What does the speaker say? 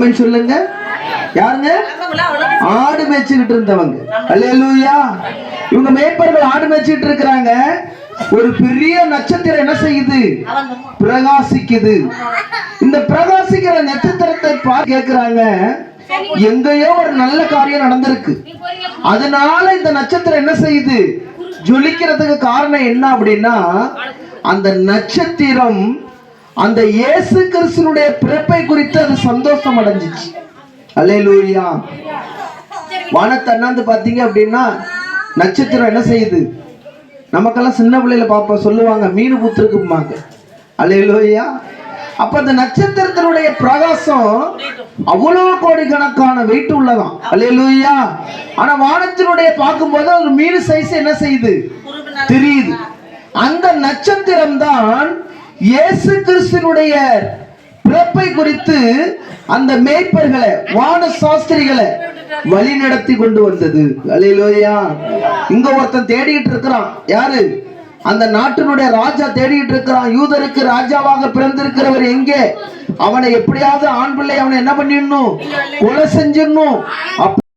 சொல்லுங்க. யாருங்க? ஆடு மேய்ச்சிக்கிட்டு இருந்தவங்க. அல்லேலூயா. இவங்க மேய்ப்பர்கள் ஆடு மேய்ச்சிட்டு இருக்கிறாங்க. ஒரு பெரிய நட்சத்திரம் என்ன செய்யுது? பிரகாசிக்குது. இந்த பிரகாசிக்கிற நட்சத்திரத்தை பார்த்து கேட்கிறாங்க, எங்கேயோ ஒரு நல்ல காரியம் நடந்திருக்கு, அதனால இந்த நட்சத்திரம் என்ன செய்யுது? ஜொலிக்கிறதுக்கு காரணம் என்ன அப்படின்னா, அந்த நட்சத்திரம் அந்த இயேசு கிறிஸ்துனுடைய பிறப்பை குறித்து அது சந்தோஷம் அடைஞ்சிச்சு. அல்லேலூயா. வானத்தை அண்ணாந்து பாத்தீங்க அப்படின்னா நட்சத்திரம் என்ன செய்யுது? நமக்கெல்லாம் சின்ன பிள்ளையில பாப்பா சொல்லுவாங்க, மீன் புத்திருக்குமாங்க. அல்லேலூயா. அப்ப அந்த நட்சத்திரத்தினுடைய பிரகாசம் அவ்வளவு கோடிக்கணக்கான வெயிட் உள்ளதான். அல்லேலூயா. ஆனா வானத்தினுடைய பார்க்கும்போது ஒரு மீன் சைஸ் என்ன செய்யுது? தெரியுது. அந்த நட்சத்திரம் தான் இயேசு கிறிஸ்துவினுடைய பிறப்பை குறித்து அந்த மேய்ப்பர்களை, வான சாஸ்திரிகளை வழி நடத்தி கொண்டு வந்தது. அல்லேலூயா. இங்க ஒருத்தன் தேடிட்டு இருக்கிறான். யாரு? அந்த நாட்டினுடைய ராஜா தேடிட்டு இருக்கிறான். யூதருக்கு ராஜாவாக பிறந்திருக்கிறவர் எங்கே? அவனை எப்படியாவது ஆண் பிள்ளை அவனை என்ன பண்ணிடணும்? கொலை செஞ்சிடணும்.